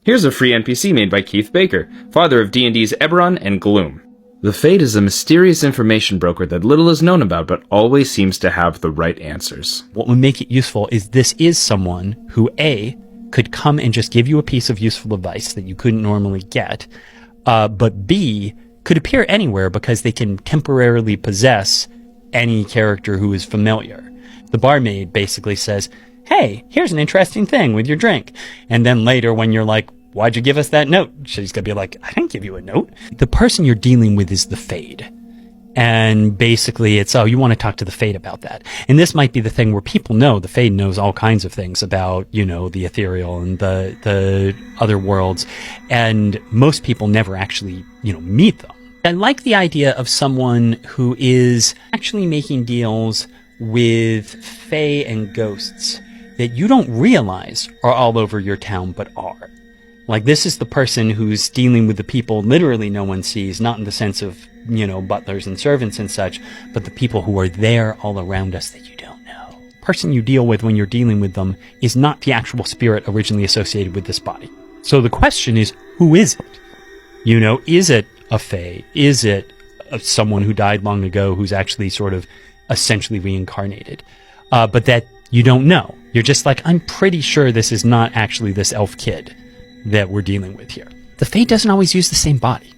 Here's a free NPC made by Keith Baker, father of D&D's Eberron and Gloom. The Fade is a mysterious information broker that little is known about, but always seems to have the right answers. What would make it useful is this is someone who, A, could come and just give you a piece of useful advice that you couldn't normally get, but B, could appear anywhere because they can temporarily possess any character who is familiar. The barmaid basically says, hey, here's an interesting thing with your drink. And then later when you're like, why'd you give us that note? She's going to be like, I didn't give you a note. The person you're dealing with is the Fade. And basically it's, oh, you want to talk to the Fade about that. And this might be the thing where people know the Fade knows all kinds of things about, you know, the ethereal and the other worlds. And most people never actually, you know, meet them. I like the idea of someone who is actually making deals with fae and ghosts that you don't realize are all over your town, but are. Like, this is the person who's dealing with the people literally no one sees, not in the sense of, you know, butlers and servants and such, but the people who are there all around us that you don't know. The person you deal with when you're dealing with them is not the actual spirit originally associated with this body. So the question is, who is it? You know, is it a fae? Is it someone who died long ago who's actually sort of essentially reincarnated? But that you don't know. You're just like, I'm pretty sure this is not actually this elf kid that we're dealing with here. The Fade doesn't always use the same body.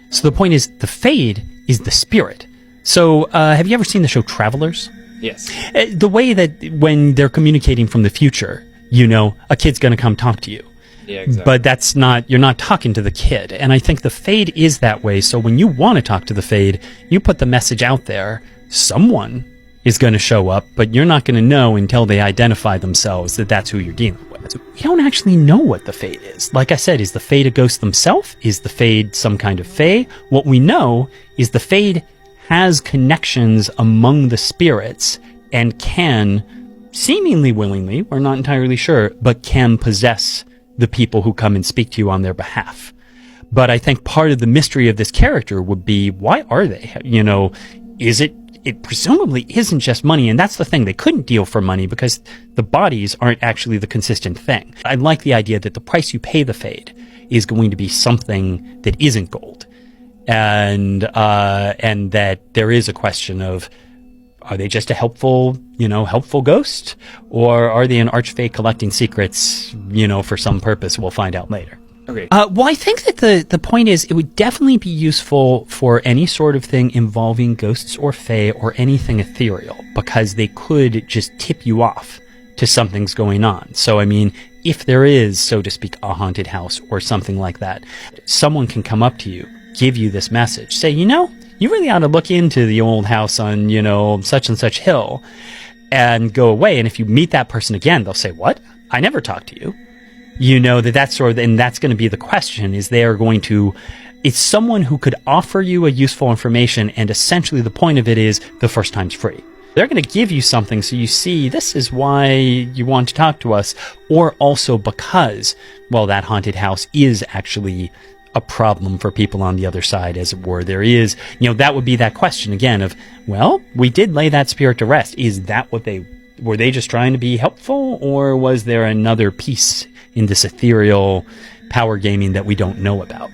So the point is, the Fade is the spirit. So have you ever seen the show Travelers? Yes. The way that when they're communicating from the future, you know, a kid's going to come talk to you. Yeah, exactly. But that's not, you're not talking to the kid. And I think the Fade is that way. So when you want to talk to the Fade, you put the message out there, someone is going to show up, but you're not going to know until they identify themselves that that's who you're dealing with. We don't actually know what the Fade is. Like I said, is the Fade a ghost themselves? Is the Fade some kind of fae? What we know is the Fade has connections among the spirits and can, seemingly willingly, we're not entirely sure, but can possess the people who come and speak to you on their behalf. But I think part of the mystery of this character would be, why are they? You know, is it presumably isn't just money, and that's the thing. They couldn't deal for money because the bodies aren't actually the consistent thing. I like the idea that the price you pay the Fade is going to be something that isn't gold, and that there is a question of, are they just a helpful ghost, or are they an archfey collecting secrets, you know, for some purpose? We'll find out later. Okay. Well, I think that the point is, it would definitely be useful for any sort of thing involving ghosts or fae or anything ethereal, because they could just tip you off to something's going on. So, I mean, if there is, so to speak, a haunted house or something like that, someone can come up to you, give you this message, say, you know, you really ought to look into the old house on, you know, such and such hill, and go away. And if you meet that person again, they'll say, what? I never talked to you. You know, that's sort of, and that's going to be the question, is they are going to, it's someone who could offer you a useful information, and essentially the point of it is the first time's free. They're going to give you something so you see, this is why you want to talk to us, or also because, well, that haunted house is actually a problem for people on the other side, as it were. There is, you know, that would be that question again of, well, we did lay that spirit to rest. Is that what were they just trying to be helpful, or was there another piece in this ethereal power gaming that we don't know about?